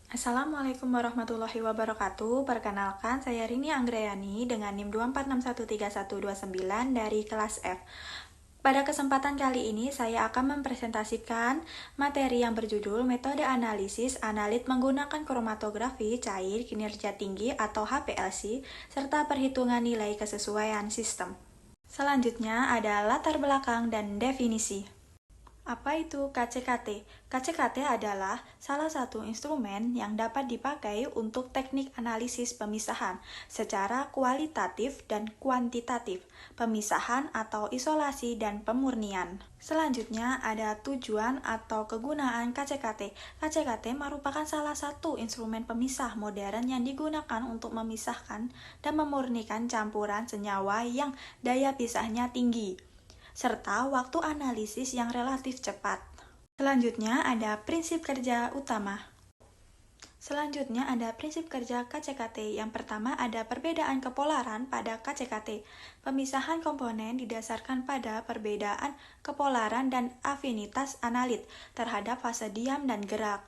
Assalamualaikum warahmatullahi wabarakatuh. Perkenalkan, saya Rini Anggrayani dengan NIM 246131129 dari kelas F. Pada kesempatan kali ini, saya akan mempresentasikan materi yang berjudul Metode Analisis Analit menggunakan kromatografi cair kinerja tinggi atau HPLC, serta perhitungan nilai kesesuaian sistem. Selanjutnya ada latar belakang dan definisi. Apa itu KCKT? KCKT adalah salah satu instrumen yang dapat dipakai untuk teknik analisis pemisahan secara kualitatif dan kuantitatif, pemisahan atau isolasi dan pemurnian. Selanjutnya ada tujuan atau kegunaan KCKT. KCKT merupakan salah satu instrumen pemisah modern yang digunakan untuk memisahkan dan memurnikan campuran senyawa yang daya pisahnya tinggi serta waktu analisis yang relatif cepat. Selanjutnya ada prinsip kerja utama. KCKT. Yang pertama ada perbedaan kepolaran pada KCKT. Pemisahan komponen didasarkan pada perbedaan kepolaran dan afinitas analit terhadap fase diam dan gerak.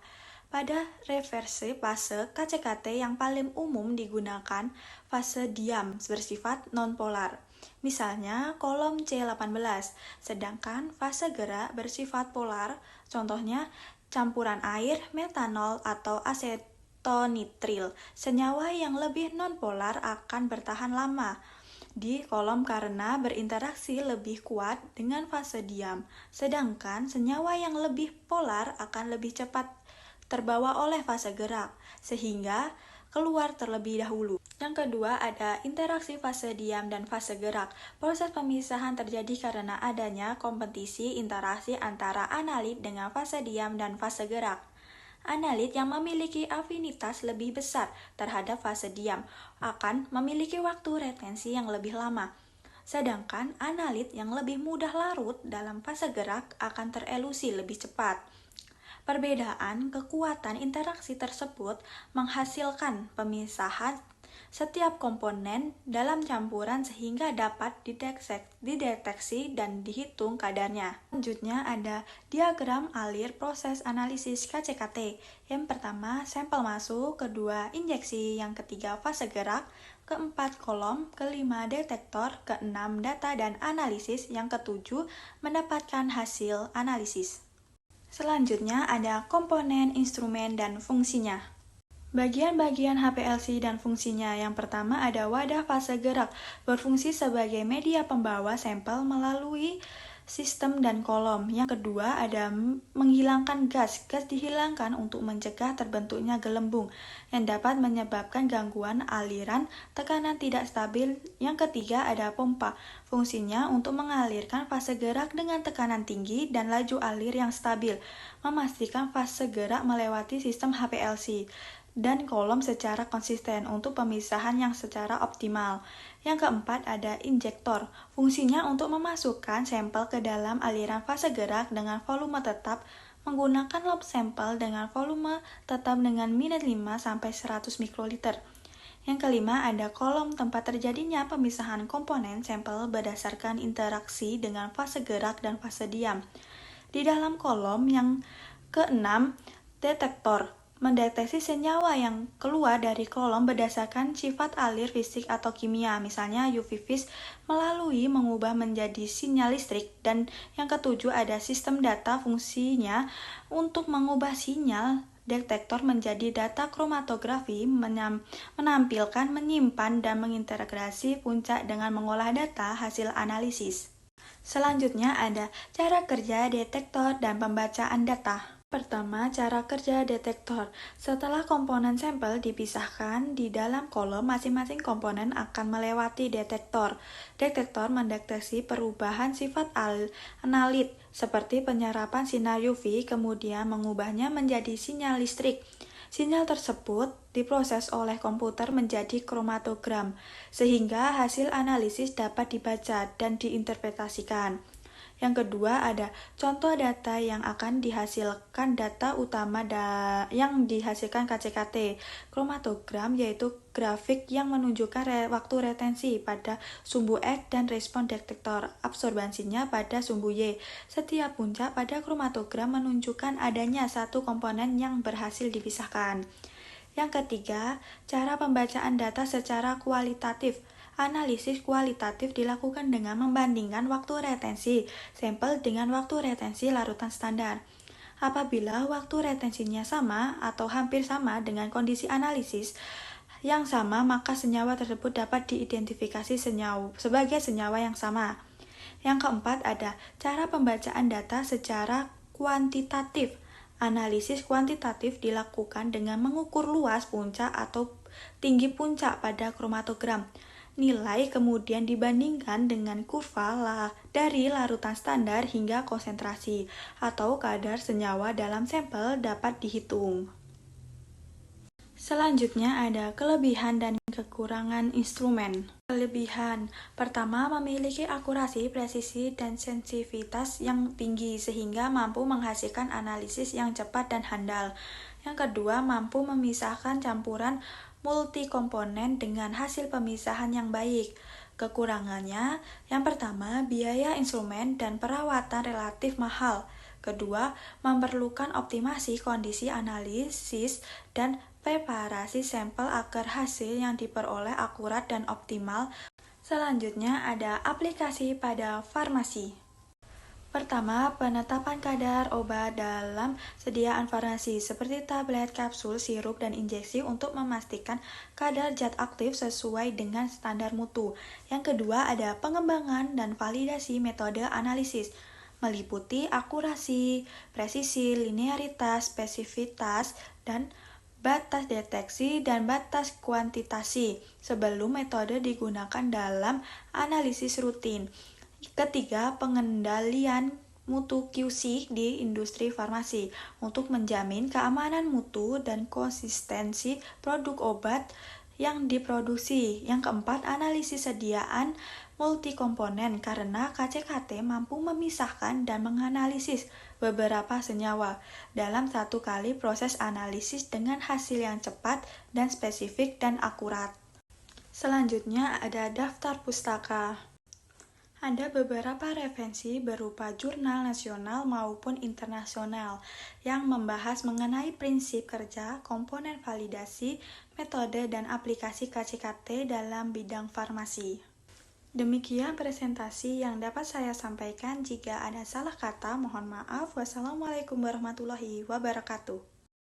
Pada reversi fase KCKT yang paling umum digunakan fase diam bersifat nonpolar. Misalnya kolom C18, sedangkan fase gerak bersifat polar, contohnya campuran air, metanol, atau asetonitril. Senyawa yang lebih nonpolar akan bertahan lama di kolom karena berinteraksi lebih kuat dengan fase diam, sedangkan senyawa yang lebih polar akan lebih cepat terbawa oleh fase gerak, sehingga keluar terlebih dahulu. Yang kedua ada interaksi fase diam dan fase gerak. Proses pemisahan terjadi karena adanya kompetisi interaksi antara analit dengan fase diam dan fase gerak. Analit yang memiliki afinitas lebih besar terhadap fase diam akan memiliki waktu retensi yang lebih lama. Sedangkan analit yang lebih mudah larut dalam fase gerak akan terelusi lebih cepat. Perbedaan kekuatan interaksi tersebut menghasilkan pemisahan setiap komponen dalam campuran sehingga dapat dideteksi dan dihitung kadarnya. Selanjutnya ada diagram alir proses analisis KCKT. Yang pertama, sampel masuk, kedua, injeksi, yang ketiga, fase gerak, keempat, kolom, kelima, detektor, keenam, data dan analisis, yang ketujuh, mendapatkan hasil analisis. Selanjutnya ada komponen, instrumen, dan fungsinya. Bagian-bagian HPLC dan fungsinya. Yang pertama ada wadah fase gerak, berfungsi sebagai media pembawa sampel melalui sistem dan kolom. Yang kedua ada menghilangkan gas. Gas dihilangkan untuk mencegah terbentuknya gelembung yang dapat menyebabkan gangguan aliran tekanan tidak stabil. Yang ketiga ada pompa. Fungsinya untuk mengalirkan fase gerak dengan tekanan tinggi dan laju alir yang stabil, memastikan fase gerak melewati sistem HPLC dan kolom secara konsisten untuk pemisahan yang secara optimal. Yang keempat ada injektor. Fungsinya untuk memasukkan sampel ke dalam aliran fase gerak dengan volume tetap menggunakan lob sampel dengan volume tetap dengan minus 5 sampai 100 mikroliter. Yang kelima ada kolom, tempat terjadinya pemisahan komponen sampel berdasarkan interaksi dengan fase gerak dan fase diam. Di dalam kolom yang keenam, detektor mendeteksi senyawa yang keluar dari kolom berdasarkan sifat alir fisik atau kimia, misalnya UV vis, melalui mengubah menjadi sinyal listrik. Dan yang ketujuh ada sistem data, fungsinya untuk mengubah sinyal detektor menjadi data kromatografi, menampilkan, menyimpan, dan mengintegrasi puncak dengan mengolah data hasil analisis. Selanjutnya ada cara kerja detektor dan pembacaan data. Pertama, cara kerja detektor. Setelah komponen sampel dipisahkan di dalam kolom, masing-masing komponen akan melewati detektor. Detektor mendeteksi perubahan sifat analit seperti penyerapan sinar UV, kemudian mengubahnya menjadi sinyal listrik. Sinyal tersebut diproses oleh komputer menjadi kromatogram, sehingga hasil analisis dapat dibaca dan diinterpretasikan. Yang kedua ada contoh data yang akan dihasilkan data utama yang dihasilkan KCKT. Kromatogram yaitu grafik yang menunjukkan waktu retensi pada sumbu X dan respon detektor absorbansinya pada sumbu Y. Setiap puncak pada kromatogram menunjukkan adanya satu komponen yang berhasil dipisahkan. Yang ketiga, cara pembacaan data secara kualitatif. Analisis kualitatif dilakukan dengan membandingkan waktu retensi sampel dengan waktu retensi larutan standar. Apabila waktu retensinya sama atau hampir sama dengan kondisi analisis yang sama, maka senyawa tersebut dapat diidentifikasi sebagai senyawa yang sama. Yang keempat ada cara pembacaan data secara kuantitatif. Analisis kuantitatif dilakukan dengan mengukur luas puncak atau tinggi puncak pada kromatogram. Nilai kemudian dibandingkan dengan kurva dari larutan standar hingga konsentrasi atau kadar senyawa dalam sampel dapat dihitung. Selanjutnya ada kelebihan dan kekurangan instrumen. Kelebihan pertama, memiliki akurasi, presisi, dan sensitivitas yang tinggi sehingga mampu menghasilkan analisis yang cepat dan handal. Yang kedua, mampu memisahkan campuran multikomponen dengan hasil pemisahan yang baik. Kekurangannya, yang pertama, biaya instrumen dan perawatan relatif mahal. Kedua, memerlukan optimasi kondisi analisis dan preparasi sampel agar hasil yang diperoleh akurat dan optimal. Selanjutnya ada aplikasi pada farmasi. Pertama, penetapan kadar obat dalam sediaan farmasi seperti tablet, kapsul, sirup, dan injeksi untuk memastikan kadar zat aktif sesuai dengan standar mutu. Yang kedua, ada pengembangan dan validasi metode analisis meliputi akurasi, presisi, linearitas, spesifitas, dan batas deteksi dan batas kuantitasi sebelum metode digunakan dalam analisis rutin. Ketiga, pengendalian mutu QC di industri farmasi untuk menjamin keamanan mutu dan konsistensi produk obat yang diproduksi. Yang keempat, analisis sediaan multikomponen karena KCKT mampu memisahkan dan menganalisis beberapa senyawa dalam satu kali proses analisis dengan hasil yang cepat dan spesifik dan akurat. Selanjutnya ada daftar pustaka. Ada beberapa referensi berupa jurnal nasional maupun internasional yang membahas mengenai prinsip kerja, komponen validasi, metode, dan aplikasi KCKT dalam bidang farmasi. Demikian presentasi yang dapat saya sampaikan. Jika ada salah kata, mohon maaf. Wassalamualaikum warahmatullahi wabarakatuh.